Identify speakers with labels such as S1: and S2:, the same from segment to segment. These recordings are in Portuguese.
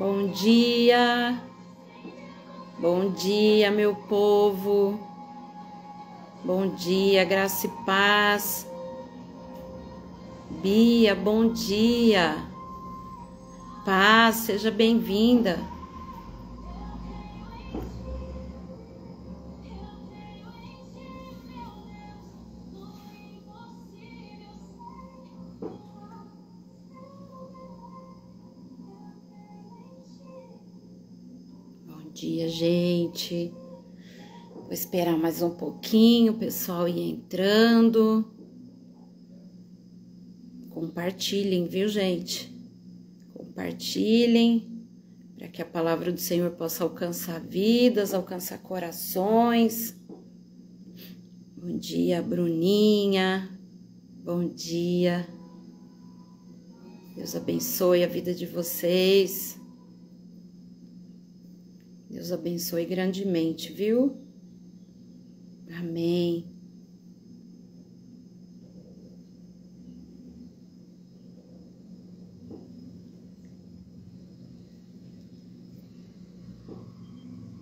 S1: Bom dia, meu povo. Bom dia, graça e paz. Bia, bom dia. Paz, seja bem-vinda. Bom dia, gente. Vou esperar mais um pouquinho, o pessoal ir entrando. Compartilhem, viu, gente? Compartilhem para que a palavra do Senhor possa alcançar vidas, alcançar corações. Bom dia, Bruninha. Bom dia. Deus abençoe a vida de vocês. Deus abençoe grandemente, viu? Amém.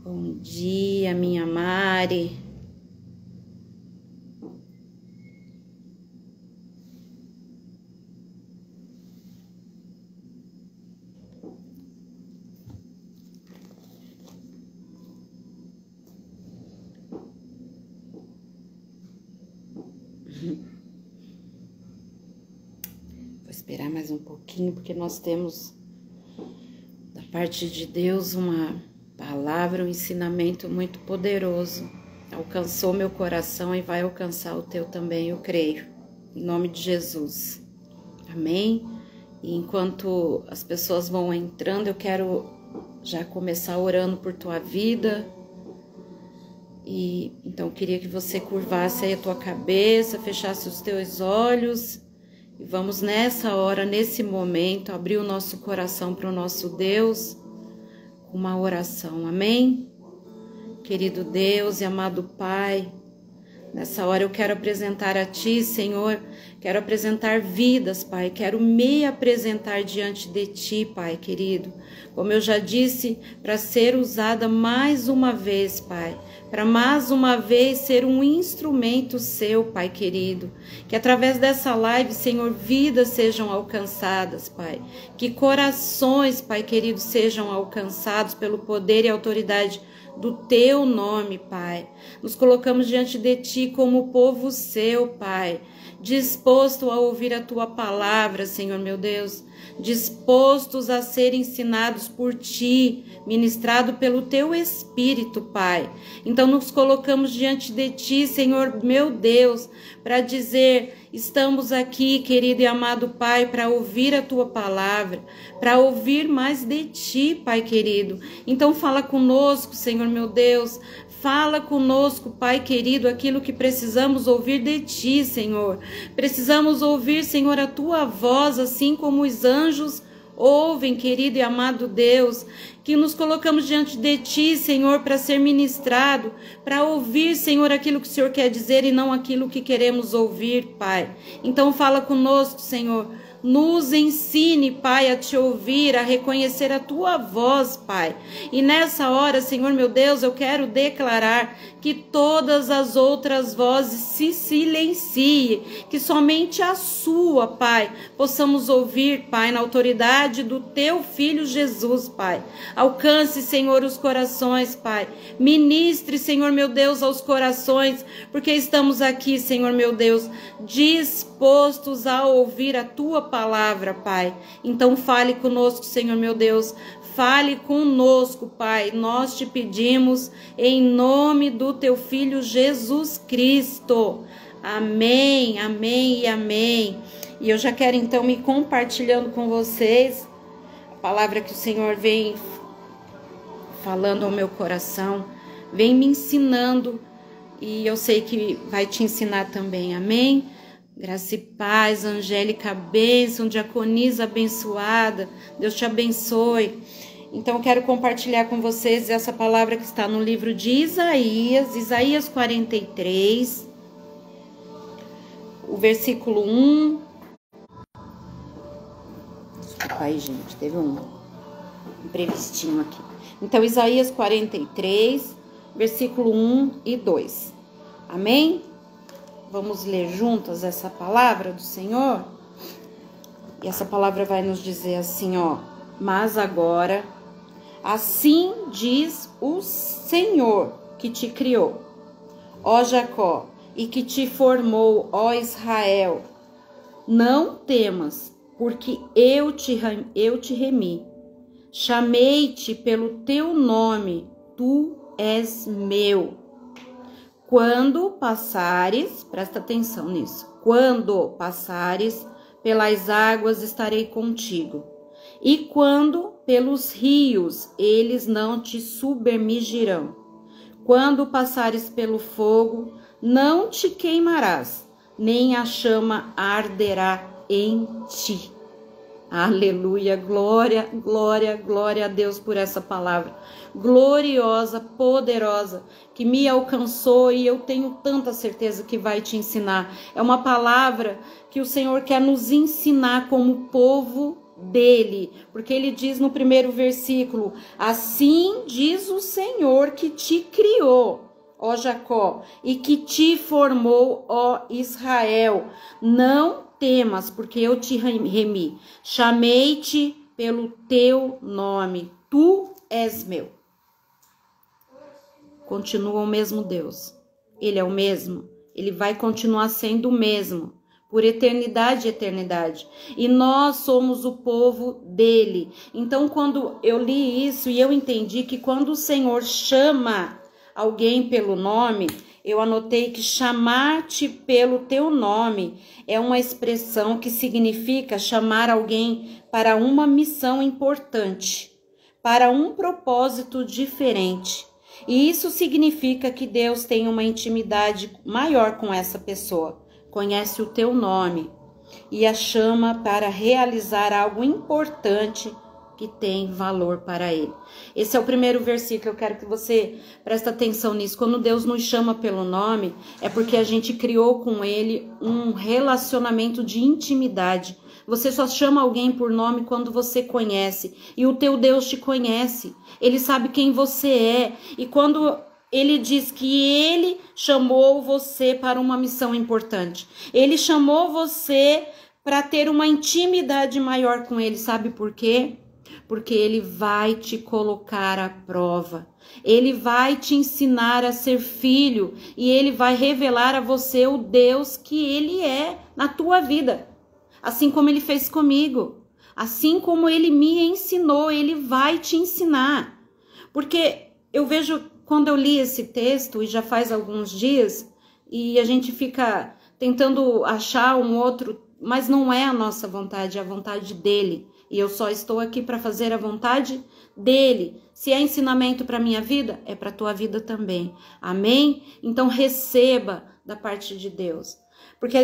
S1: Bom dia, minha Mari. Vou esperar mais um pouquinho, porque nós temos da parte de Deus uma palavra, um ensinamento muito poderoso. Alcançou meu coração e vai alcançar o teu também, eu creio. Em nome de Jesus. Amém? E enquanto as pessoas vão entrando, eu quero já começar orando por tua vida. E então eu queria que você curvasse aí a tua cabeça, fechasse os teus olhos. E vamos nessa hora, nesse momento, abrir o nosso coração para o nosso Deus. Uma oração, amém? Querido Deus e amado Pai, nessa hora eu quero apresentar a Ti, Senhor, quero apresentar vidas, Pai, quero me apresentar diante de Ti, Pai querido, como eu já disse, para ser usada mais uma vez, Pai, para mais uma vez ser um instrumento Seu, Pai querido, que através dessa live, Senhor, vidas sejam alcançadas, Pai, que corações, Pai querido, sejam alcançados pelo poder e autoridade do Teu nome, Pai. Nos colocamos diante de Ti como povo Seu, Pai, disposto a ouvir a Tua palavra, Senhor meu Deus, dispostos a ser ensinados por Ti, ministrado pelo Teu Espírito, Pai. Então nos colocamos diante de Ti, Senhor meu Deus, para dizer: estamos aqui, querido e amado Pai, para ouvir a Tua palavra, para ouvir mais de Ti, Pai querido. Então fala conosco, Senhor meu Deus, fala conosco, Pai querido, aquilo que precisamos ouvir de Ti, Senhor. Precisamos ouvir, Senhor, a Tua voz, assim como os anjos ouvem, querido e amado Deus, que nos colocamos diante de Ti, Senhor, para ser ministrado, para ouvir, Senhor, aquilo que o Senhor quer dizer e não aquilo que queremos ouvir, Pai. Então fala conosco, Senhor. Nos ensine, Pai, a Te ouvir, a reconhecer a Tua voz, Pai. E nessa hora, Senhor meu Deus, eu quero declarar que todas as outras vozes se silenciem, que somente a Sua, Pai, possamos ouvir, Pai, na autoridade do Teu Filho Jesus, Pai. Alcance, Senhor, os corações, Pai. Ministre, Senhor meu Deus, aos corações, porque estamos aqui, Senhor meu Deus, dispostos a ouvir a Tua palavra, Pai. Então fale conosco, Senhor meu Deus. Fale conosco, Pai. Nós te pedimos em nome do Teu Filho Jesus Cristo. Amém, amém e amém. E eu já quero então me compartilhando com vocês a palavra que o Senhor vem falando ao meu coração, vem me ensinando, e eu sei que vai te ensinar também, amém? Graça e paz, Angélica, bênção, diaconisa abençoada, Deus te abençoe. Então eu quero compartilhar com vocês essa palavra que está no livro de Isaías 43, o versículo 1. Desculpa aí, gente, teve um Imprevistinho aqui. Então, Isaías 43, versículo 1 e 2. Amém? Vamos ler juntas essa palavra do Senhor? E essa palavra vai nos dizer assim, ó. Mas agora, assim diz o Senhor que te criou, ó Jacó, e que te formou, ó Israel. Não temas, porque eu te remi. Chamei-te pelo teu nome, tu és meu. Quando passares, presta atenção nisso, quando passares pelas águas estarei contigo, e quando pelos rios eles não te submergirão. Quando passares pelo fogo, não te queimarás, nem a chama arderá em ti. Aleluia, glória, glória, glória a Deus por essa palavra gloriosa, poderosa, que me alcançou e eu tenho tanta certeza que vai te ensinar. É uma palavra que o Senhor quer nos ensinar como povo dele, porque ele diz no primeiro versículo, assim diz o Senhor que te criou, ó Jacó, e que te formou, ó Israel. Não temas, porque eu te remi. Chamei-te pelo teu nome. Tu és meu. Continua o mesmo Deus. Ele é o mesmo. Ele vai continuar sendo o mesmo. Por eternidade e eternidade. E nós somos o povo dele. Então, quando eu li isso e eu entendi que quando o Senhor chama alguém pelo nome, eu anotei que chamar-te pelo teu nome é uma expressão que significa chamar alguém para uma missão importante, para um propósito diferente. E isso significa que Deus tem uma intimidade maior com essa pessoa, conhece o teu nome e a chama para realizar algo importante que tem valor para ele. Esse é o primeiro versículo, eu quero que você preste atenção nisso. Quando Deus nos chama pelo nome, é porque a gente criou com ele um relacionamento de intimidade. Você só chama alguém por nome quando você conhece, e o teu Deus te conhece, ele sabe quem você é, e quando ele diz que ele chamou você para uma missão importante, ele chamou você para ter uma intimidade maior com ele, sabe por quê? Porque ele vai te colocar à prova, ele vai te ensinar a ser filho e ele vai revelar a você o Deus que ele é na tua vida, assim como ele fez comigo, assim como ele me ensinou, ele vai te ensinar. Porque eu vejo, quando eu li esse texto, e já faz alguns dias, e a gente fica tentando achar um outro, mas não é a nossa vontade, é a vontade dele. E eu só estou aqui para fazer a vontade dele. Se é ensinamento para minha vida, é para a tua vida também. Amém? Então receba da parte de Deus. Porque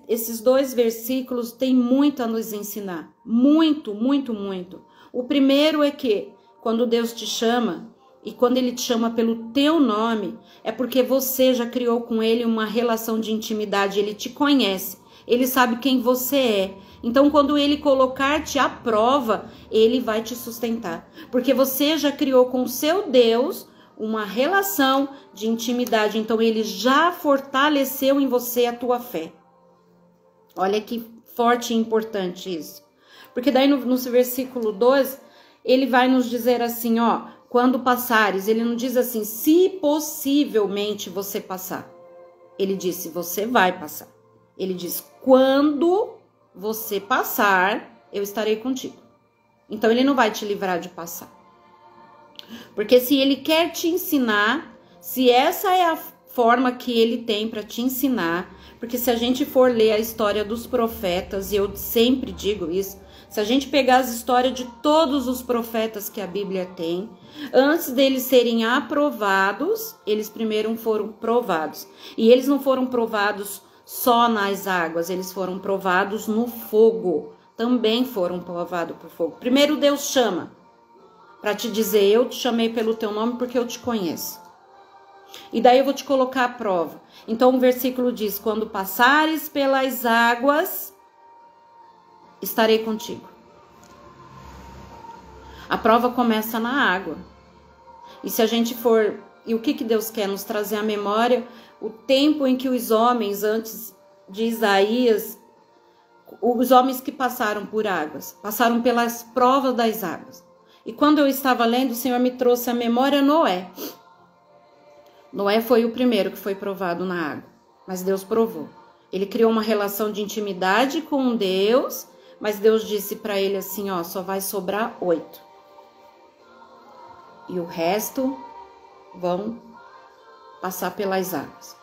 S1: esses dois versículos têm muito a nos ensinar. Muito, muito, muito. O primeiro é que quando Deus te chama, e quando ele te chama pelo teu nome, é porque você já criou com ele uma relação de intimidade. Ele te conhece. Ele sabe quem você é. Então, quando ele colocar-te à prova, ele vai te sustentar. Porque você já criou com o seu Deus uma relação de intimidade. Então, ele já fortaleceu em você a tua fé. Olha que forte e importante isso. Porque daí no versículo 2, ele vai nos dizer assim, ó, quando passares, ele não diz assim, se possivelmente você passar. Ele disse, você vai passar. Ele diz, quando você passar, eu estarei contigo. Então, ele não vai te livrar de passar. Porque se ele quer te ensinar, se essa é a forma que ele tem para te ensinar, porque se a gente for ler a história dos profetas, e eu sempre digo isso, se a gente pegar as histórias de todos os profetas que a Bíblia tem, antes deles serem aprovados, eles primeiro foram provados. E eles não foram provados só nas águas, eles foram provados no fogo. Também foram provados por fogo. Primeiro Deus chama para te dizer, eu te chamei pelo teu nome porque eu te conheço. E daí eu vou te colocar à prova. Então o versículo diz, quando passares pelas águas, estarei contigo. A prova começa na água. E se a gente for... E o que Deus quer? Nos trazer à memória o tempo em que os homens, antes de Isaías, os homens que passaram por águas, passaram pelas provas das águas. E quando eu estava lendo, o Senhor me trouxe à memória Noé. Noé foi o primeiro que foi provado na água, mas Deus provou. Ele criou uma relação de intimidade com Deus, mas Deus disse para ele assim, ó, só vai sobrar 8. E o resto vão passar pelas águas.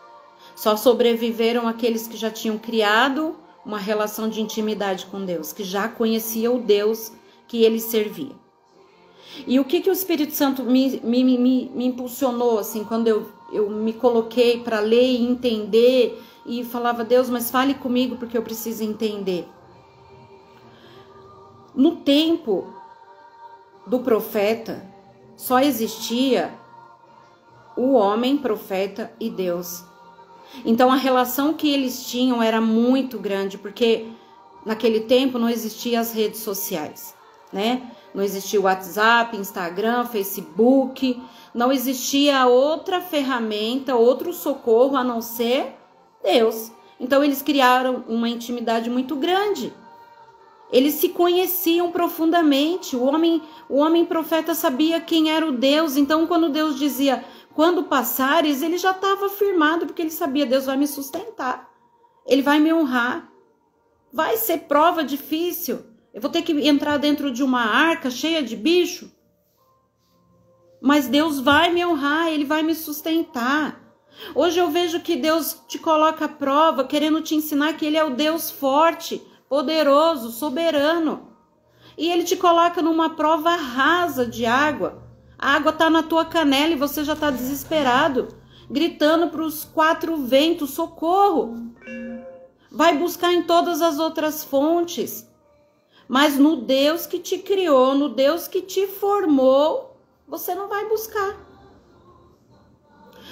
S1: Só sobreviveram aqueles que já tinham criado uma relação de intimidade com Deus, que já conheciam o Deus que ele servia. E o que o Espírito Santo me impulsionou, assim, quando eu me coloquei para ler e entender, e falava, Deus, mas fale comigo porque eu preciso entender. No tempo do profeta, só existia o homem, profeta e Deus. Então a relação que eles tinham era muito grande, porque naquele tempo não existiam as redes sociais, né? Não existia o WhatsApp, Instagram, Facebook, não existia outra ferramenta, outro socorro a não ser Deus. Então eles criaram uma intimidade muito grande. Eles se conheciam profundamente. O homem profeta sabia quem era o Deus. Então quando Deus dizia, quando passares, ele já estava firmado, porque ele sabia, Deus vai me sustentar. Ele vai me honrar. Vai ser prova difícil. Eu vou ter que entrar dentro de uma arca cheia de bicho. Mas Deus vai me honrar, ele vai me sustentar. Hoje eu vejo que Deus te coloca à prova, querendo te ensinar que ele é o Deus forte, poderoso, soberano. E ele te coloca numa prova rasa de água. A água está na tua canela e você já está desesperado, gritando para os 4 ventos, socorro. Vai buscar em todas as outras fontes. Mas no Deus que te criou, no Deus que te formou, você não vai buscar.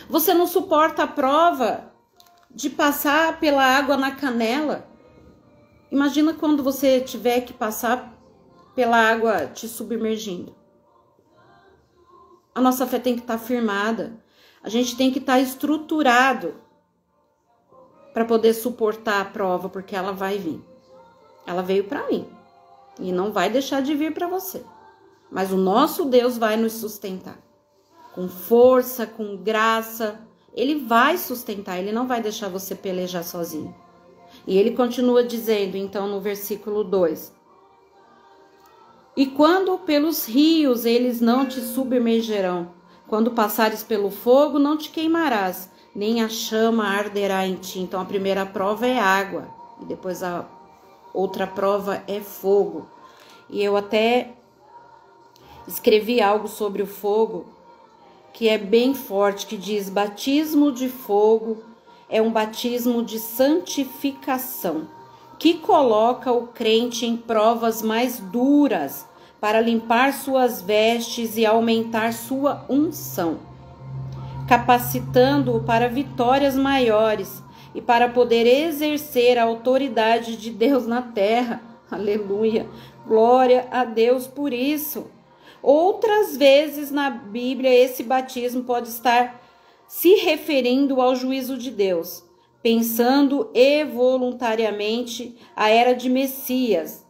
S1: Você não suporta a prova de passar pela água na canela. Imagina quando você tiver que passar pela água te submergindo. A nossa fé tem que estar firmada. A gente tem que estar estruturado para poder suportar a prova, porque ela vai vir. Ela veio para mim. E não vai deixar de vir para você. Mas o nosso Deus vai nos sustentar. Com força, com graça. Ele vai sustentar, ele não vai deixar você pelejar sozinho. E ele continua dizendo, então, no versículo 2. E quando pelos rios eles não te submergerão, quando passares pelo fogo não te queimarás, nem a chama arderá em ti. Então a primeira prova é água, e depois a outra prova é fogo. E eu até escrevi algo sobre o fogo, que é bem forte, que diz, batismo de fogo é um batismo de santificação, que coloca o crente em provas mais duras para limpar suas vestes e aumentar sua unção, capacitando-o para vitórias maiores e para poder exercer a autoridade de Deus na terra. Aleluia! Glória a Deus por isso. Outras vezes na Bíblia esse batismo pode estar se referindo ao juízo de Deus, pensando involuntariamente a era de Messias,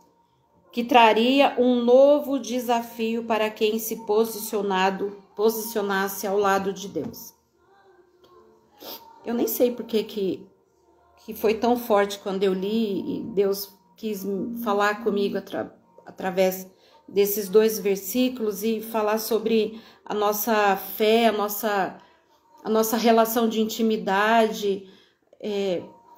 S1: que traria um novo desafio para quem se posicionasse ao lado de Deus. Eu nem sei por que foi tão forte quando eu li e Deus quis falar comigo através desses 2 versículos e falar sobre a nossa fé, a nossa relação de intimidade,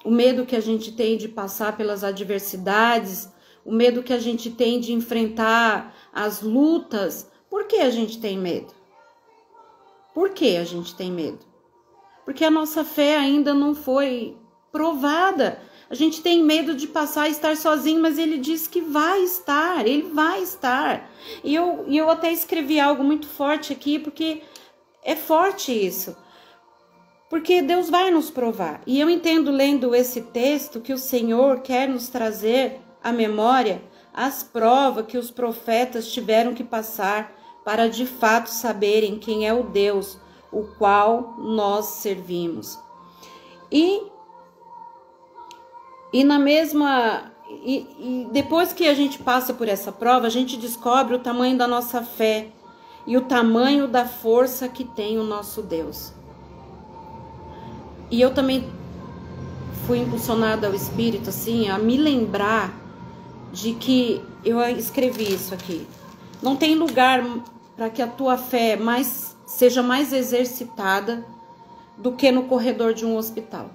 S1: o medo que a gente tem de passar pelas adversidades, o medo que a gente tem de enfrentar as lutas. Por que a gente tem medo? Por que a gente tem medo? Porque a nossa fé ainda não foi provada. A gente tem medo de passar e estar sozinho, mas ele diz que vai estar, ele vai estar. E eu até escrevi algo muito forte aqui, porque é forte isso. Porque Deus vai nos provar. E eu entendo, lendo esse texto, que o Senhor quer nos trazer à memória as provas que os profetas tiveram que passar para de fato saberem quem é o Deus o qual nós servimos. E na mesma depois que a gente passa por essa prova, a gente descobre o tamanho da nossa fé e o tamanho da força que tem o nosso Deus. E eu também fui impulsionada ao Espírito, assim, a me lembrar de que eu escrevi isso aqui. Não tem lugar para que a tua fé seja mais exercitada do que no corredor de um hospital.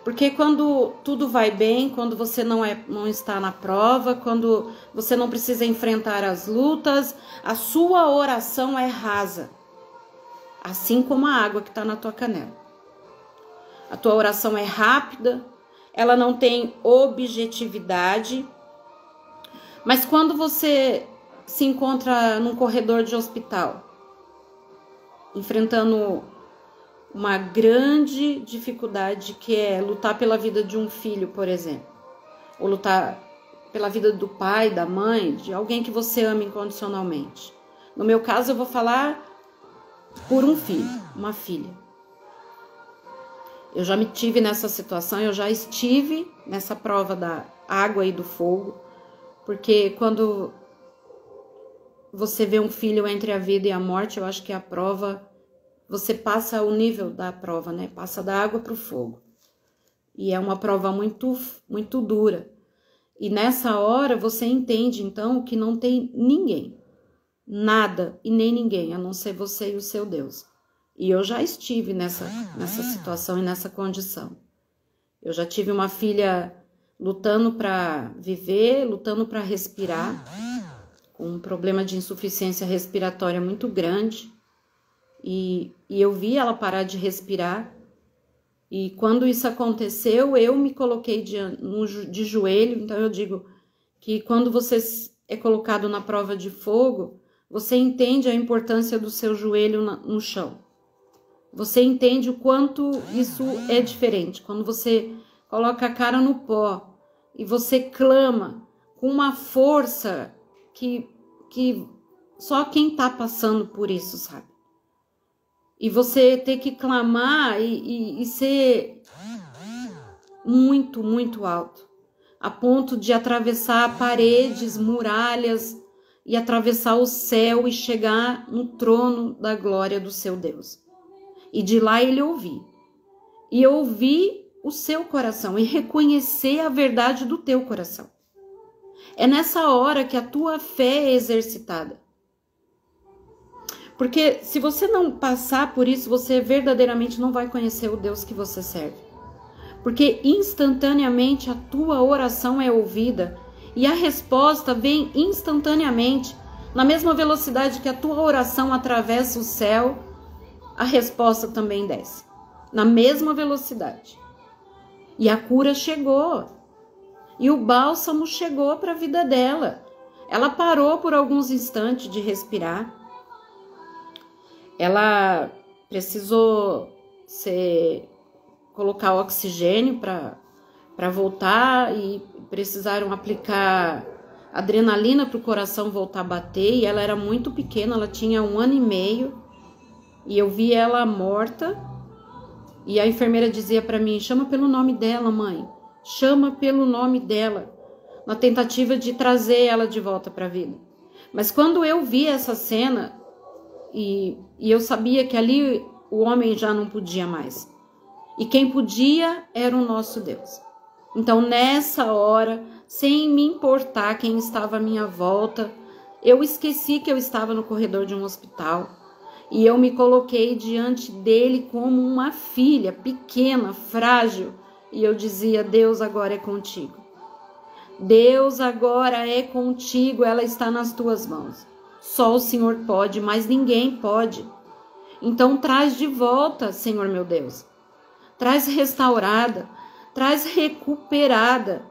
S1: Porque quando tudo vai bem, quando você não está na prova, quando você não precisa enfrentar as lutas, a sua oração é rasa. Assim como a água que está na tua canela. A tua oração é rápida, ela não tem objetividade. Mas quando você se encontra num corredor de hospital, enfrentando uma grande dificuldade que é lutar pela vida de um filho, por exemplo, ou lutar pela vida do pai, da mãe, de alguém que você ama incondicionalmente. No meu caso, eu vou falar por um filho, uma filha. Eu já me tive nessa situação, eu já estive nessa prova da água e do fogo, porque quando você vê um filho entre a vida e a morte, eu acho que a prova, você passa o nível da prova, né? Passa da água para o fogo. E é uma prova muito, muito dura. E nessa hora você entende, então, que não tem ninguém, nada e nem ninguém, a não ser você e o seu Deus. E eu já estive nessa situação e nessa condição. Eu já tive uma filha lutando para viver, lutando para respirar, com um problema de insuficiência respiratória muito grande. E eu vi ela parar de respirar. E quando isso aconteceu, eu me coloquei de joelho. Então eu digo que quando você é colocado na prova de fogo, você entende a importância do seu joelho no chão. Você entende o quanto isso é diferente. Quando você coloca a cara no pó e você clama com uma força que só quem está passando por isso sabe. E você ter que clamar e ser muito, muito alto, a ponto de atravessar paredes, muralhas e atravessar o céu e chegar no trono da glória do seu Deus. E de lá ele ouvir. E ouvir o seu coração e reconhecer a verdade do teu coração. É nessa hora que a tua fé é exercitada. Porque se você não passar por isso, você verdadeiramente não vai conhecer o Deus que você serve. Porque instantaneamente a tua oração é ouvida e a resposta vem instantaneamente. Na mesma velocidade que a tua oração atravessa o céu, a resposta também desce. Na mesma velocidade. E a cura chegou. E o bálsamo chegou para a vida dela. Ela parou por alguns instantes de respirar. Ela precisou colocar oxigênio para voltar e precisaram aplicar adrenalina para o coração voltar a bater. E ela era muito pequena, ela tinha 1 ano e meio. E eu vi ela morta. E a enfermeira dizia para mim, chama pelo nome dela, mãe. Chama pelo nome dela. Na tentativa de trazer ela de volta para a vida. Mas quando eu vi essa cena... E eu sabia que ali o homem já não podia mais. E quem podia era o nosso Deus. Então, nessa hora, sem me importar quem estava à minha volta, eu esqueci que eu estava no corredor de um hospital. E eu me coloquei diante dele como uma filha pequena, frágil. E eu dizia, Deus agora é contigo. Deus agora é contigo, ela está nas tuas mãos. Só o Senhor pode, mas ninguém pode. Então traz de volta, Senhor meu Deus. Traz restaurada, traz recuperada.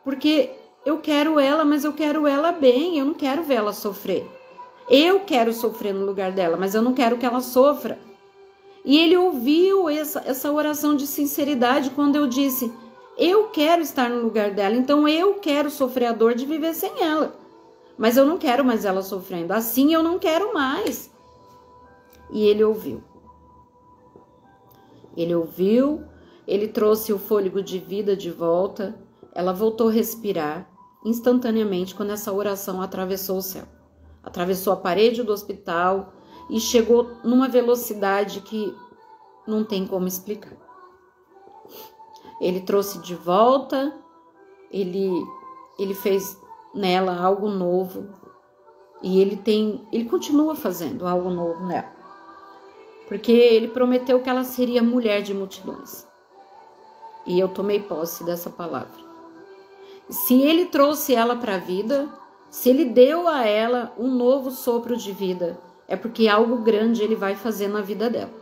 S1: Porque eu quero ela, mas eu quero ela bem, eu não quero ver ela sofrer. Eu quero sofrer no lugar dela, mas eu não quero que ela sofra. E ele ouviu essa oração de sinceridade quando eu disse, Eu quero estar no lugar dela, então eu quero sofrer a dor de viver sem ela. Mas eu não quero mais ela sofrendo. Assim eu não quero mais. E ele ouviu. Ele ouviu, ele trouxe o fôlego de vida de volta. Ela voltou a respirar instantaneamente quando essa oração atravessou o céu. Atravessou a parede do hospital e chegou numa velocidade que não tem como explicar. Ele trouxe de volta, ele fez nela algo novo e ele continua fazendo algo novo nela. Porque ele prometeu que ela seria mulher de multidões. E eu tomei posse dessa palavra. Se ele trouxe ela para a vida, se ele deu a ela um novo sopro de vida, é porque algo grande ele vai fazer na vida dela.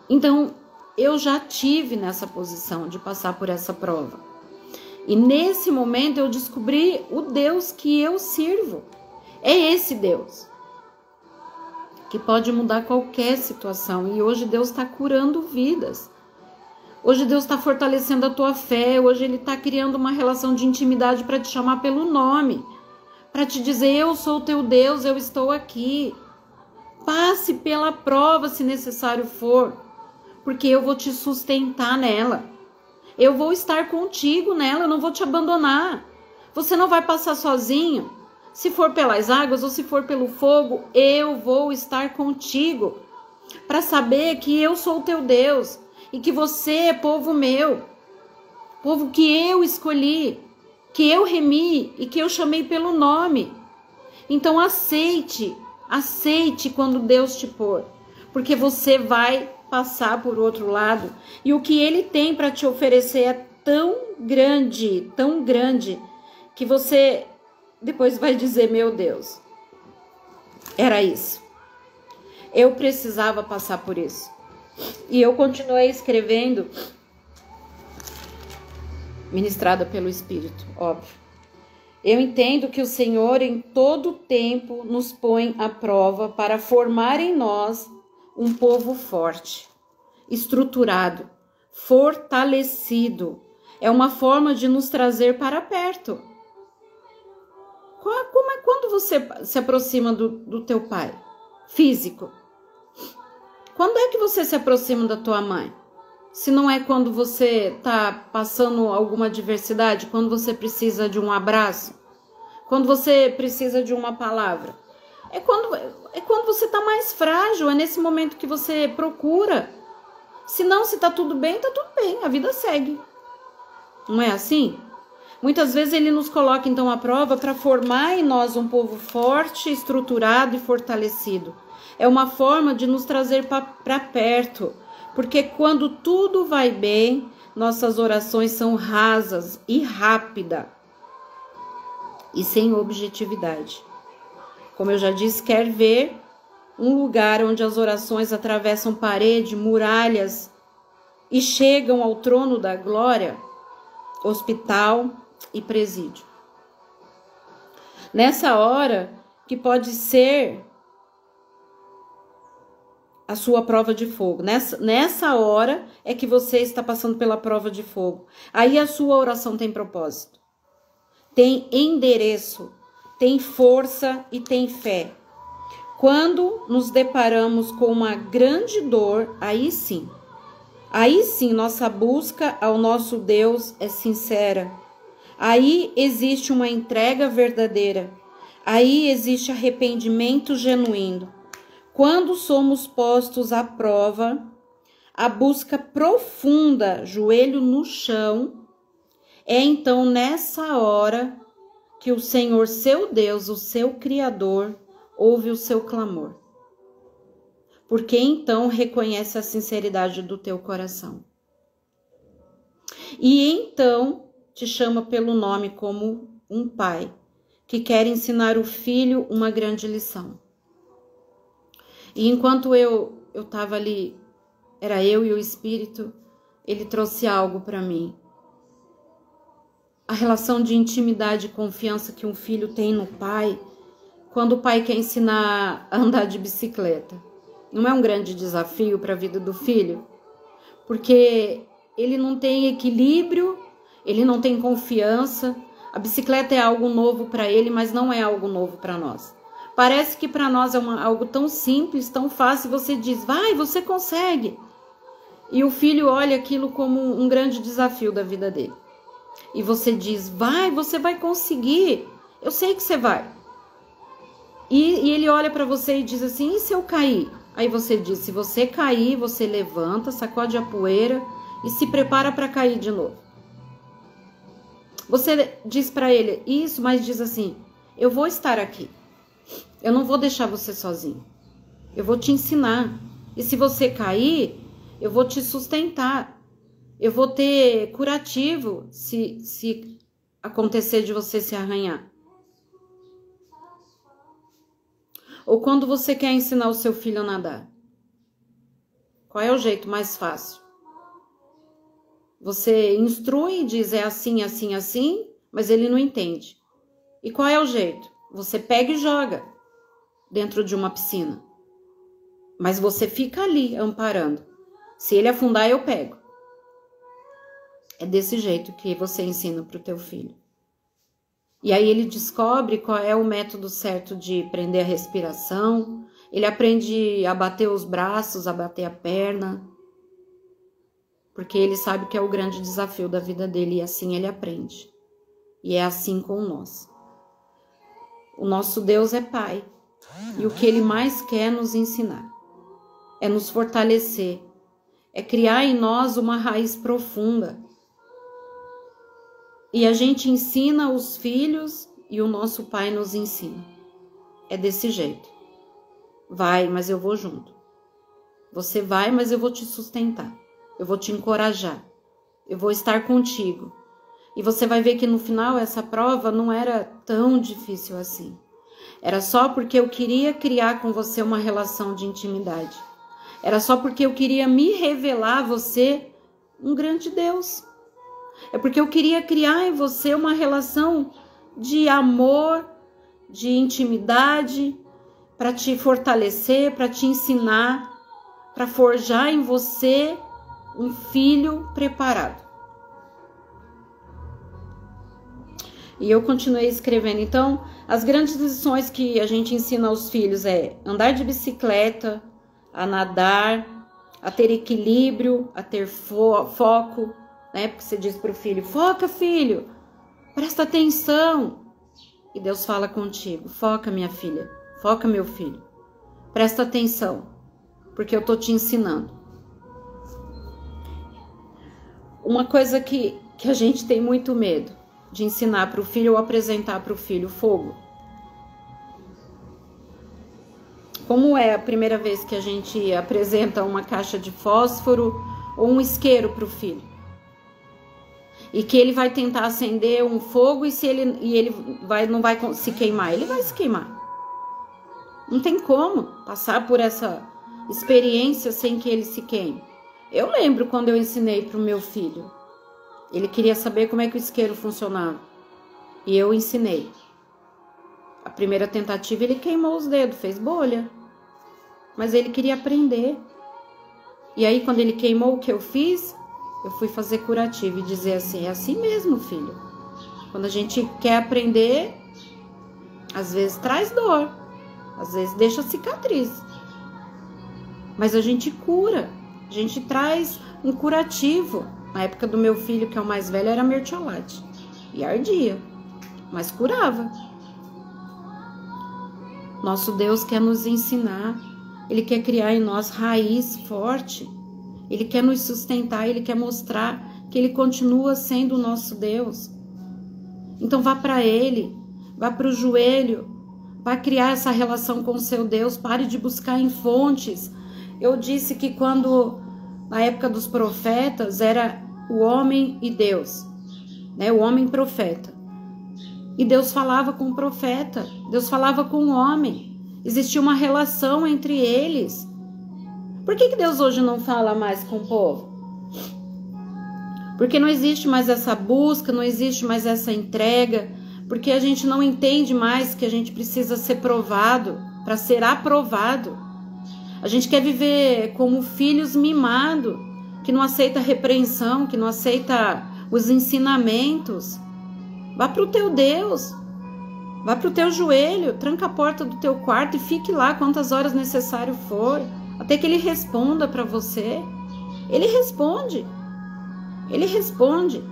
S1: Então, eu já tive nessa posição de passar por essa prova. E nesse momento eu descobri o Deus que eu sirvo. É esse Deus que pode mudar qualquer situação. E hoje Deus está curando vidas. Hoje Deus está fortalecendo a tua fé. Hoje Ele está criando uma relação de intimidade para te chamar pelo nome. Para te dizer, eu sou o teu Deus, eu estou aqui. Passe pela prova se necessário for. Porque eu vou te sustentar nela. Eu vou estar contigo nela, eu não vou te abandonar. Você não vai passar sozinho. Se for pelas águas ou se for pelo fogo, eu vou estar contigo. Para saber que eu sou o teu Deus e que você é povo meu. Povo que eu escolhi, que eu remi e que eu chamei pelo nome. Então aceite quando Deus te pôr. Porque você vai passar por outro lado. E o que Ele tem para te oferecer é tão grande, que você depois vai dizer, meu Deus, era isso. Eu precisava passar por isso. E eu continuei escrevendo, ministrada pelo Espírito, óbvio. Eu entendo que o Senhor em todo tempo nos põe à prova para formar em nós um povo forte, estruturado, fortalecido. É uma forma de nos trazer para perto. Como é quando você se aproxima do teu pai físico? Quando é que você se aproxima da tua mãe? Se não é quando você está passando alguma adversidade, quando você precisa de um abraço, quando você precisa de uma palavra. É quando você está mais frágil, é nesse momento que você procura. Se está tudo bem, a vida segue. Não é assim? Muitas vezes ele nos coloca então à prova para formar em nós um povo forte, estruturado e fortalecido. É uma forma de nos trazer para perto, porque quando tudo vai bem, nossas orações são rasas e rápidas e sem objetividade. Como eu já disse, quer ver um lugar onde as orações atravessam parede, muralhas e chegam ao trono da glória, hospital e presídio. Nessa hora, que pode ser a sua prova de fogo. Nessa hora é que você está passando pela prova de fogo. Aí a sua oração tem propósito, tem endereço, tem força e tem fé. Quando nos deparamos com uma grande dor, aí sim, nossa busca ao nosso Deus é sincera. Aí existe uma entrega verdadeira. Aí existe arrependimento genuíno. Quando somos postos à prova, a busca profunda, joelho no chão, é então nessa hora que o Senhor, seu Deus, o seu Criador, ouve o seu clamor. Porque então reconhece a sinceridade do teu coração. E então te chama pelo nome como um pai que quer ensinar o filho uma grande lição. E enquanto eu estava ali, era eu e o Espírito, ele trouxe algo para mim. A relação de intimidade e confiança que um filho tem no pai, quando o pai quer ensinar a andar de bicicleta. Não é um grande desafio para a vida do filho? Porque ele não tem equilíbrio, ele não tem confiança. A bicicleta é algo novo para ele, mas não é algo novo para nós. Parece que para nós é algo tão simples, tão fácil. Você diz, vai, você consegue. E o filho olha aquilo como um grande desafio da vida dele. E você diz, vai, você vai conseguir. Eu sei que você vai. E ele olha para você e diz assim, e se eu cair? Aí você diz, se você cair, você levanta, sacode a poeira e se prepara para cair de novo. Você diz para ele isso, mas diz assim, eu vou estar aqui. Eu não vou deixar você sozinho. Eu vou te ensinar. E se você cair, eu vou te sustentar. Eu vou ter curativo se acontecer de você se arranhar. Ou quando você quer ensinar o seu filho a nadar. Qual é o jeito mais fácil? Você instrui e diz é assim, assim, assim, mas ele não entende. E qual é o jeito? Você pega e joga dentro de uma piscina. Mas você fica ali amparando. Se ele afundar, eu pego. É desse jeito que você ensina para o teu filho. E aí ele descobre qual é o método certo de prender a respiração. Ele aprende a bater os braços, a bater a perna. Porque ele sabe que é o grande desafio da vida dele e assim ele aprende. E é assim com nós. O nosso Deus é Pai. E o que Ele mais quer nos ensinar é nos fortalecer, é criar em nós uma raiz profunda. E a gente ensina os filhos e o nosso Pai nos ensina. É desse jeito. Vai, mas eu vou junto. Você vai, mas eu vou te sustentar. Eu vou te encorajar. Eu vou estar contigo. E você vai ver que no final essa prova não era tão difícil assim. Era só porque eu queria criar com você uma relação de intimidade. Era só porque eu queria me revelar a você um grande Deus. É porque eu queria criar em você uma relação de amor, de intimidade, para te fortalecer, para te ensinar, para forjar em você um filho preparado. E eu continuei escrevendo. Então, as grandes lições que a gente ensina aos filhos é andar de bicicleta, a nadar, a ter equilíbrio, a ter foco, né? Porque você diz para o filho, foca, filho, presta atenção. E Deus fala contigo, foca, minha filha, foca, meu filho, presta atenção, porque eu tô te ensinando. Uma coisa que a gente tem muito medo de ensinar para o filho ou apresentar para o filho, fogo. Como é a primeira vez que a gente apresenta uma caixa de fósforo ou um isqueiro para o filho? E que ele vai tentar acender um fogo e ele não vai se queimar, ele vai se queimar. Não tem como passar por essa experiência sem que ele se queime. Eu lembro quando eu ensinei para o meu filho. Ele queria saber como é que o isqueiro funcionava. E eu ensinei. A primeira tentativa ele queimou os dedos, fez bolha. Mas ele queria aprender. E aí quando ele queimou, o que eu fiz? Eu fui fazer curativo e dizer assim, é assim mesmo, filho. Quando a gente quer aprender, às vezes traz dor. Às vezes deixa cicatriz. Mas a gente cura. A gente traz um curativo. Na época do meu filho, que é o mais velho, era mertiolate. E ardia, mas curava. Nosso Deus quer nos ensinar. Ele quer criar em nós raiz forte. Ele quer nos sustentar, Ele quer mostrar que Ele continua sendo o nosso Deus. Então vá para Ele, vá para o joelho, vá criar essa relação com o seu Deus. Pare de buscar em fontes. Eu disse que quando... Na época dos profetas, era o homem e Deus, né? O homem profeta. E Deus falava com o profeta, Deus falava com o homem. Existia uma relação entre eles. Por que Deus hoje não fala mais com o povo? Porque não existe mais essa busca, não existe mais essa entrega, porque a gente não entende mais que a gente precisa ser provado para ser aprovado. A gente quer viver como filhos mimados, que não aceita repreensão, que não aceita os ensinamentos. Vá para o teu Deus, vá para o teu joelho, tranca a porta do teu quarto e fique lá quantas horas necessário for, até que Ele responda para você. Ele responde. Ele responde.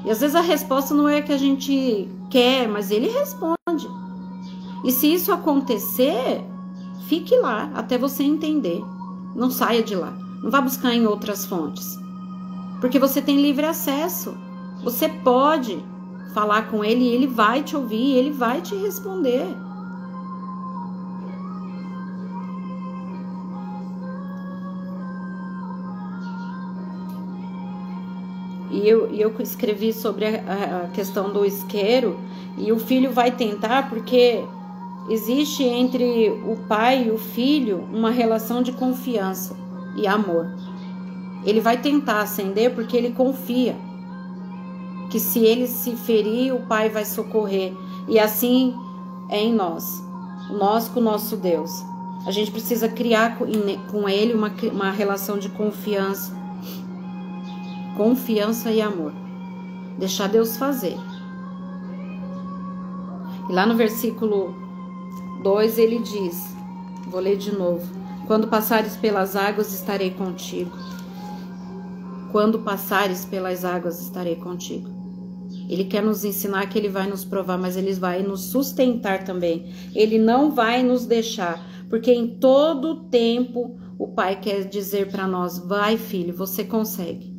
S1: E às vezes a resposta não é a que a gente quer, mas Ele responde. E se isso acontecer, fique lá até você entender. Não saia de lá. Não vá buscar em outras fontes. Porque você tem livre acesso. Você pode falar com Ele e Ele vai te ouvir, Ele vai te responder. E eu escrevi sobre a questão do isqueiro, e o filho vai tentar porque existe entre o pai e o filho uma relação de confiança e amor. Ele vai tentar acender porque ele confia que se ele se ferir, o pai vai socorrer. E assim é em nós com o nosso Deus. A gente precisa criar com Ele uma relação de confiança e amor. Deixar Deus fazer. E lá no versículo 2 ele diz, vou ler de novo: quando passares pelas águas, estarei contigo. Quando passares pelas águas, estarei contigo. Ele quer nos ensinar que Ele vai nos provar, mas Ele vai nos sustentar também. Ele não vai nos deixar, porque em todo tempo o Pai quer dizer para nós: vai, filho, você consegue.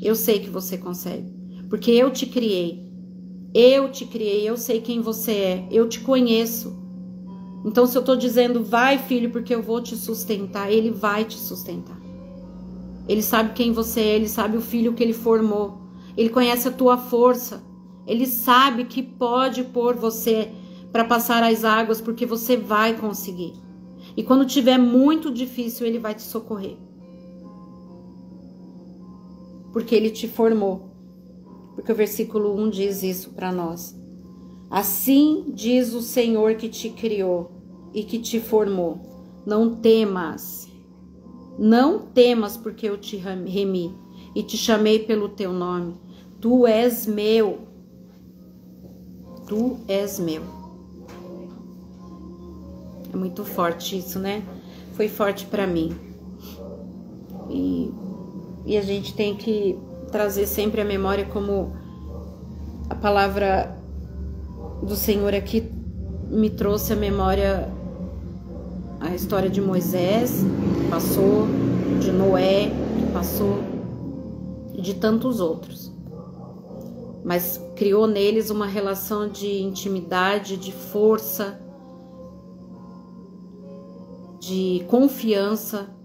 S1: Eu sei que você consegue, porque eu te criei, eu sei quem você é, eu te conheço. Então se eu estou dizendo vai, filho, porque eu vou te sustentar, Ele vai te sustentar. Ele sabe quem você é, Ele sabe o filho que Ele formou, Ele conhece a tua força, Ele sabe que pode pôr você para passar as águas, porque você vai conseguir. E quando tiver muito difícil, Ele vai te socorrer. Porque Ele te formou. Porque o versículo 1 diz isso para nós. Assim diz o Senhor que te criou e que te formou. Não temas. Não temas, porque eu te remi e te chamei pelo teu nome. Tu és meu. Tu és meu. É muito forte isso, né? Foi forte para mim. E a gente tem que trazer sempre a memória, como a palavra do Senhor aqui me trouxe à memória a história de Moisés, que passou, de Noé, que passou, e de tantos outros. Mas criou neles uma relação de intimidade, de força, de confiança.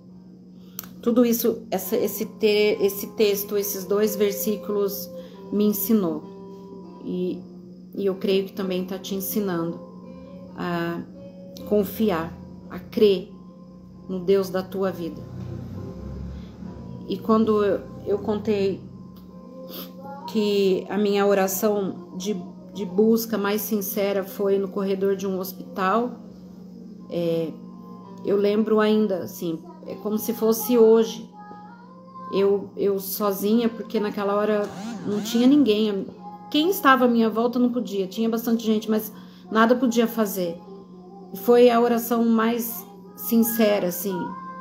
S1: Tudo isso, esse texto, esses 2 versículos me ensinou. E eu creio que também está te ensinando a confiar, a crer no Deus da tua vida. E quando eu contei que a minha oração de busca mais sincera foi no corredor de um hospital, eu lembro ainda, assim, é como se fosse hoje, eu sozinha, porque naquela hora não tinha ninguém, quem estava à minha volta não podia, tinha bastante gente, mas nada podia fazer. Foi a oração mais sincera, assim,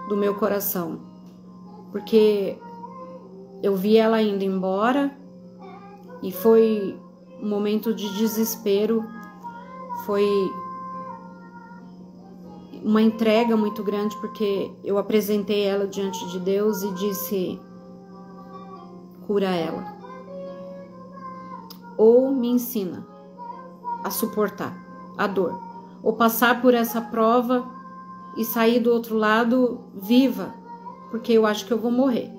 S1: do meu coração, porque eu vi ela indo embora, e foi um momento de desespero, foi uma entrega muito grande, porque eu apresentei ela diante de Deus e disse: cura ela, ou me ensina a suportar a dor, ou passar por essa prova e sair do outro lado viva, porque eu acho que eu vou morrer.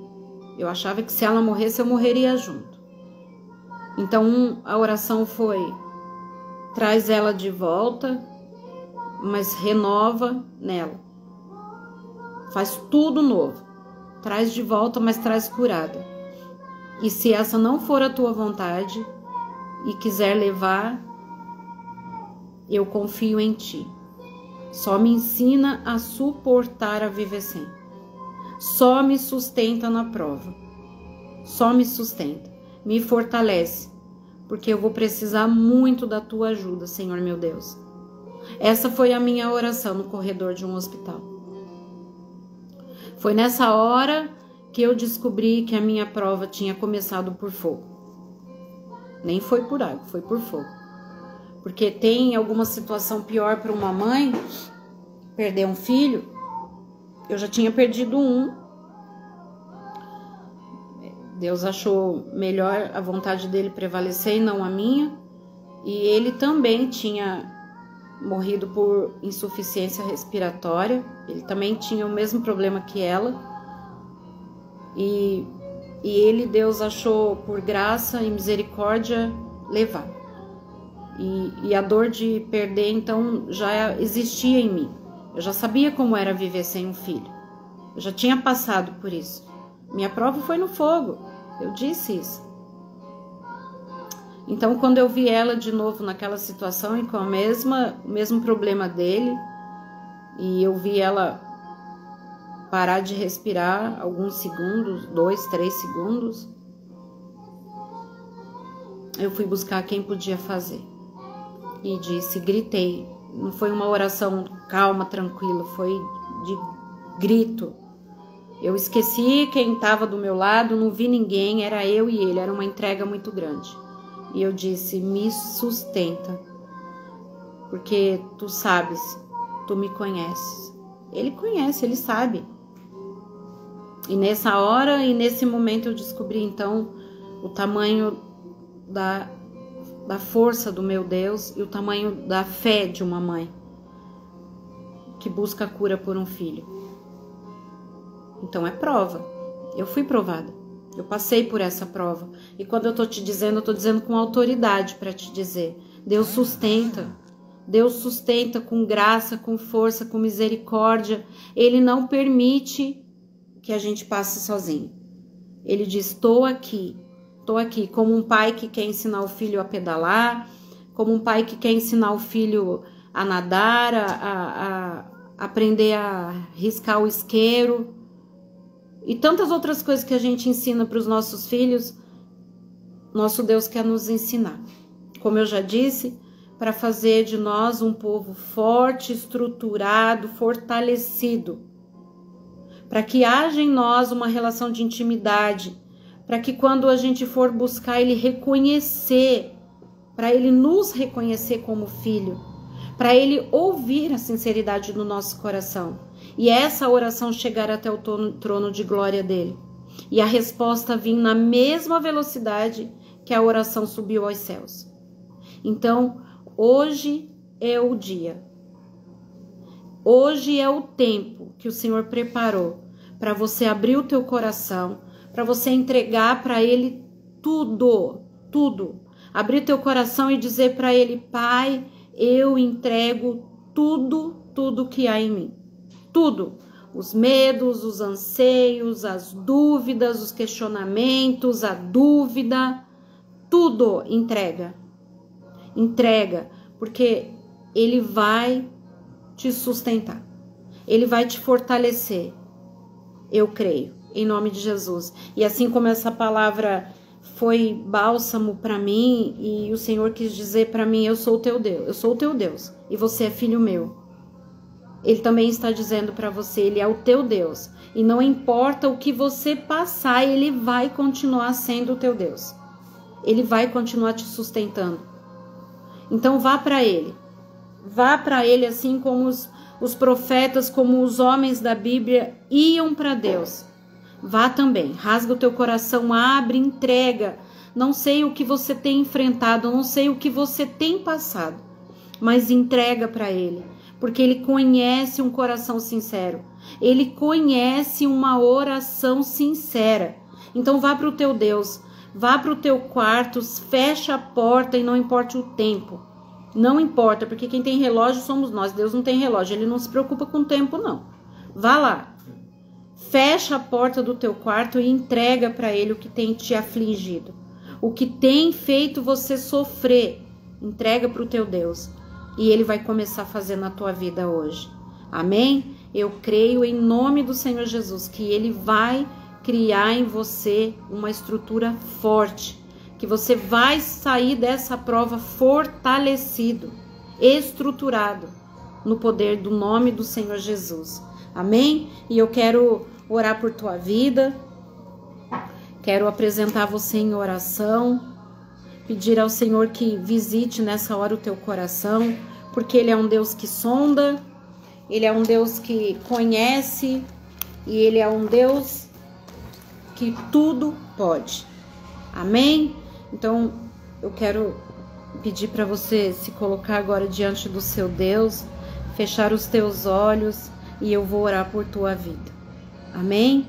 S1: Eu achava que se ela morresse, eu morreria junto. Então a oração foi: traz ela de volta, mas renova nela, faz tudo novo, traz de volta, mas traz curada. E se essa não for a tua vontade e quiser levar, eu confio em ti. Só me ensina a suportar a viver sem. Só me sustenta na prova. Só me sustenta, me fortalece, porque eu vou precisar muito da tua ajuda, Senhor meu Deus. Essa foi a minha oração no corredor de um hospital. Foi nessa hora que eu descobri que a minha prova tinha começado por fogo. Nem foi por água, foi por fogo. Porque tem alguma situação pior para uma mãe perder um filho. Eu já tinha perdido um. Deus achou melhor a vontade dele prevalecer e não a minha. E ele também tinha morrido por insuficiência respiratória. Ele também tinha o mesmo problema que ela. E ele, Deus achou por graça e misericórdia levar. E a dor de perder, então, já existia em mim. Eu já sabia como era viver sem um filho. Eu já tinha passado por isso. Minha prova foi no fogo. Eu disse isso. Então, quando eu vi ela de novo naquela situação e com o mesmo problema dele, e eu vi ela parar de respirar alguns segundos, 2, 3 segundos, eu fui buscar quem podia fazer. E gritei. Não foi uma oração calma, tranquila, foi de grito. Eu esqueci quem estava do meu lado, não vi ninguém, era eu e ele, era uma entrega muito grande. E eu disse, me sustenta, porque tu sabes, tu me conheces. Ele conhece, ele sabe. E nessa hora e nesse momento eu descobri então o tamanho da força do meu Deus e o tamanho da fé de uma mãe que busca a cura por um filho. Então é prova. Eu fui provada. Eu passei por essa prova. E quando eu tô te dizendo, eu tô dizendo com autoridade para te dizer. Deus sustenta. Deus sustenta com graça, com força, com misericórdia. Ele não permite que a gente passe sozinho. Ele diz, estou aqui, como um pai que quer ensinar o filho a pedalar, como um pai que quer ensinar o filho a nadar, a aprender a riscar o isqueiro, e tantas outras coisas que a gente ensina para os nossos filhos, nosso Deus quer nos ensinar. Como eu já disse, para fazer de nós um povo forte, estruturado, fortalecido, para que haja em nós uma relação de intimidade, para que quando a gente for buscar ele reconhecer, para ele nos reconhecer como filho, para ele ouvir a sinceridade do nosso coração e essa oração chegar até o trono de glória dele e a resposta vir na mesma velocidade que a oração subiu aos céus. Então, hoje é o dia, hoje é o tempo que o Senhor preparou para você abrir o teu coração, para você entregar para ele tudo, tudo. Abrir teu coração e dizer para ele, Pai, eu entrego tudo que há em mim. Tudo. Os medos, os anseios, as dúvidas, os questionamentos, a dúvida. Tudo entrega. Entrega, porque ele vai te sustentar. Ele vai te fortalecer. Eu creio. Em nome de Jesus. E assim como essa palavra foi bálsamo para mim e o Senhor quis dizer para mim, eu sou o teu Deus, eu sou o teu Deus e você é filho meu. Ele também está dizendo para você, ele é o teu Deus e não importa o que você passar, ele vai continuar sendo o teu Deus. Ele vai continuar te sustentando. Então vá para ele. Vá para ele assim como os profetas, como os homens da Bíblia iam para Deus. Vá também, rasga o teu coração, abre, entrega. Não sei o que você tem enfrentado, não sei o que você tem passado, mas entrega para ele, porque ele conhece um coração sincero. Ele conhece uma oração sincera. Então vá para o teu Deus, vá para o teu quarto, fecha a porta e não importa o tempo. Não importa, porque quem tem relógio somos nós. Deus não tem relógio, ele não se preocupa com o tempo, não. Vá lá. Fecha a porta do teu quarto e entrega para ele o que tem te afligido. O que tem feito você sofrer. Entrega para o teu Deus. E ele vai começar a fazer na tua vida hoje. Amém? Eu creio em nome do Senhor Jesus que ele vai criar em você uma estrutura forte, que você vai sair dessa prova fortalecido, estruturado no poder do nome do Senhor Jesus. Amém? E eu quero orar por tua vida, quero apresentar você em oração, pedir ao Senhor que visite nessa hora o teu coração, porque Ele é um Deus que sonda, Ele é um Deus que conhece e Ele é um Deus que tudo pode. Amém? Então, eu quero pedir para você se colocar agora diante do seu Deus, fechar os teus olhos e eu vou orar por tua vida. Amém?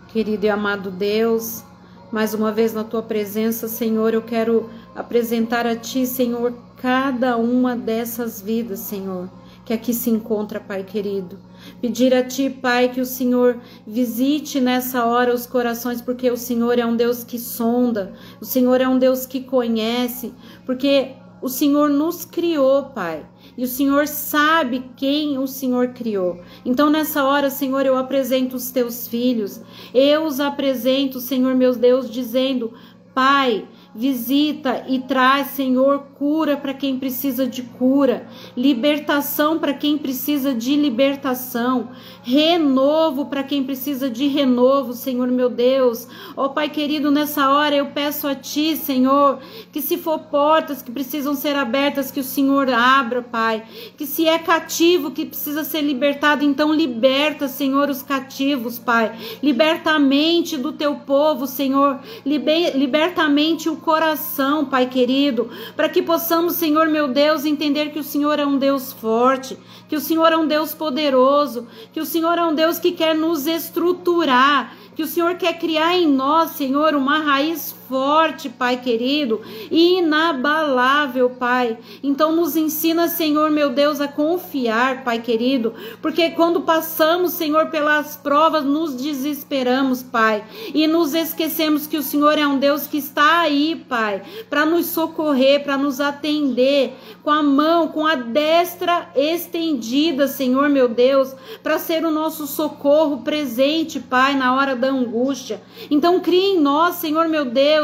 S1: Querido e amado Deus, mais uma vez na tua presença, Senhor, eu quero apresentar a ti, Senhor, cada uma dessas vidas, Senhor, que aqui se encontra, Pai querido. Pedir a ti, Pai, que o Senhor visite nessa hora os corações, porque o Senhor é um Deus que sonda, o Senhor é um Deus que conhece, porque o Senhor nos criou, Pai, e o Senhor sabe quem o Senhor criou. Então nessa hora, Senhor, eu apresento os teus filhos, eu os apresento, Senhor meu Deus, dizendo: Pai, visita e traz, Senhor, cura para quem precisa de cura, libertação para quem precisa de libertação, renovo para quem precisa de renovo, Senhor meu Deus. Ó Pai querido, nessa hora eu peço a Ti, Senhor, que se for portas que precisam ser abertas, que o Senhor abra, Pai, que se é cativo que precisa ser libertado, então liberta, Senhor, os cativos, Pai, liberta a mente do Teu povo, Senhor, liberta a mente e o coração, Pai querido, para que possamos, Senhor meu Deus, entender que o Senhor é um Deus forte, que o Senhor é um Deus poderoso, que o Senhor é um Deus que quer nos estruturar, que o Senhor quer criar em nós, Senhor, uma raiz forte, Pai querido, inabalável, Pai. Então nos ensina, Senhor meu Deus, a confiar, Pai querido, porque quando passamos, Senhor, pelas provas, nos desesperamos, Pai, e nos esquecemos que o Senhor é um Deus que está aí, Pai, para nos socorrer, para nos atender, com a mão, com a destra estendida, Senhor meu Deus, para ser o nosso socorro presente, Pai, na hora da angústia. Então cria em nós, Senhor meu Deus,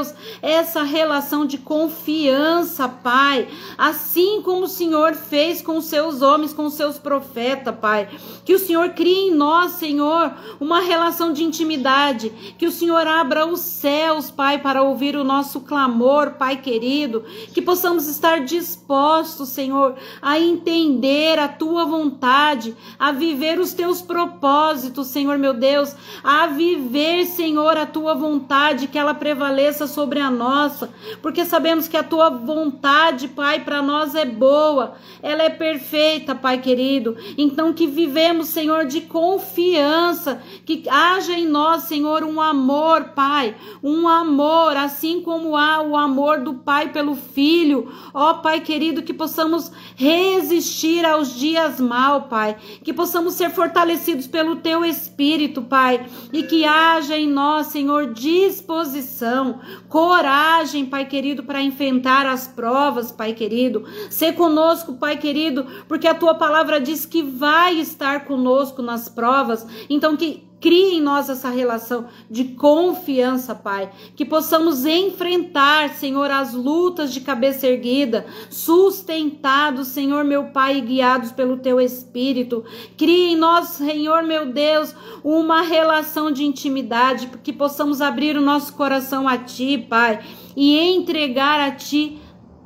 S1: essa relação de confiança, Pai, assim como o Senhor fez com os seus homens, com os seus profetas, Pai, que o Senhor crie em nós, Senhor, uma relação de intimidade, que o Senhor abra os céus, Pai, para ouvir o nosso clamor, Pai querido, que possamos estar dispostos, Senhor, a entender a Tua vontade, a viver os Teus propósitos, Senhor meu Deus, a viver, Senhor, a Tua vontade, que ela prevaleça sobre a nossa, porque sabemos que a Tua vontade, Pai, para nós é boa, ela é perfeita, Pai querido. Então que vivemos, Senhor, de confiança, que haja em nós, Senhor, um amor, Pai, um amor, assim como há o amor do Pai pelo Filho, ó Pai querido, que possamos resistir aos dias mal, Pai, que possamos ser fortalecidos pelo Teu Espírito, Pai, e que haja em nós, Senhor, disposição, coragem, Pai querido, para enfrentar as provas, Pai querido. Ser conosco, Pai querido, porque a Tua palavra diz que vai estar conosco nas provas. Então que crie em nós essa relação de confiança, Pai, que possamos enfrentar, Senhor, as lutas de cabeça erguida, sustentados, Senhor, meu Pai, e guiados pelo Teu Espírito. Crie em nós, Senhor, meu Deus, uma relação de intimidade, que possamos abrir o nosso coração a Ti, Pai, e entregar a Ti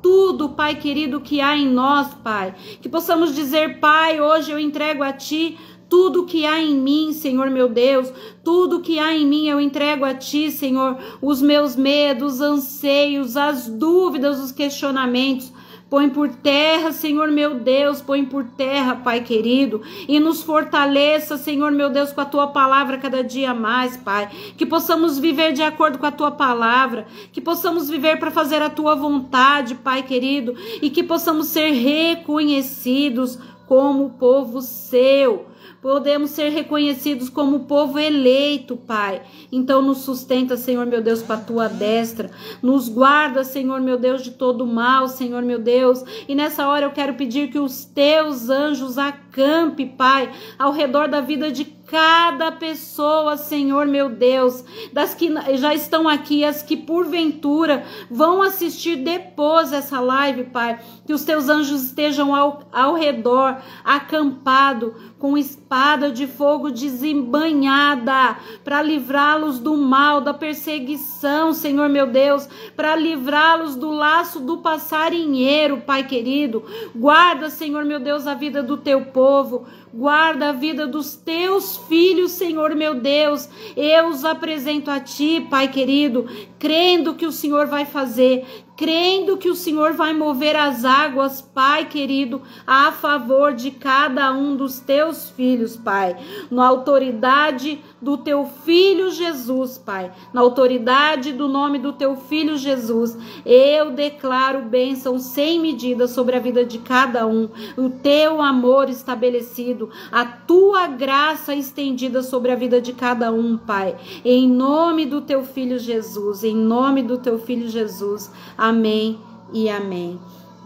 S1: tudo, Pai querido, que há em nós, Pai. Que possamos dizer: Pai, hoje eu entrego a Ti tudo que há em mim, Senhor meu Deus, tudo que há em mim eu entrego a Ti, Senhor, os meus medos, anseios, as dúvidas, os questionamentos. Põe por terra, Senhor meu Deus, põe por terra, Pai querido, e nos fortaleça, Senhor meu Deus, com a Tua palavra cada dia mais, Pai, que possamos viver de acordo com a Tua palavra, que possamos viver para fazer a Tua vontade, Pai querido, e que possamos ser reconhecidos como povo Seu. Podemos ser reconhecidos como povo eleito, Pai. Então nos sustenta, Senhor meu Deus, com a Tua destra. Nos guarda, Senhor meu Deus, de todo mal, Senhor meu Deus. E nessa hora eu quero pedir que os Teus anjos acampe, Pai, ao redor da vida de cada pessoa, Senhor meu Deus, das que já estão aqui, as que porventura vão assistir depois essa live, Pai, que os teus anjos estejam ao redor, acampado, com espada de fogo desembanhada, para livrá-los do mal, da perseguição, Senhor meu Deus, para livrá-los do laço do passarinheiro, Pai querido. Guarda, Senhor meu Deus, a vida do teu povo, guarda a vida dos teus filhos, Senhor meu Deus. Eu os apresento a ti, Pai querido, crendo que o Senhor vai fazer, crendo que o Senhor vai mover as águas, Pai querido, a favor de cada um dos teus filhos, Pai. Na autoridade do teu Filho Jesus, Pai. Na autoridade do nome do teu Filho Jesus, eu declaro bênção sem medida sobre a vida de cada um. O teu amor estabelecido, a tua graça estendida sobre a vida de cada um, Pai. Em nome do teu Filho Jesus, em nome do teu Filho Jesus. Amém e amém.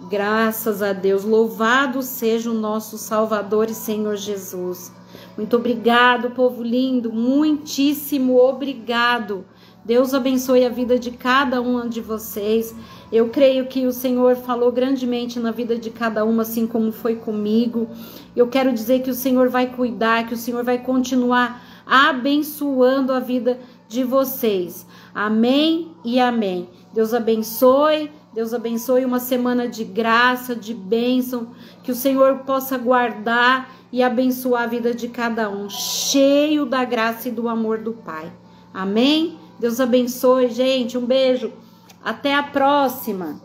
S1: Graças a Deus, louvado seja o nosso Salvador e Senhor Jesus. Muito obrigado, povo lindo, muitíssimo obrigado. Deus abençoe a vida de cada uma de vocês. Eu creio que o Senhor falou grandemente na vida de cada uma, assim como foi comigo. Eu quero dizer que o Senhor vai cuidar, que o Senhor vai continuar abençoando a vida de vocês. Amém e amém. Deus abençoe uma semana de graça, de bênção, que o Senhor possa guardar e abençoar a vida de cada um, cheio da graça e do amor do Pai. Amém? Deus abençoe, gente. Um beijo. Até a próxima.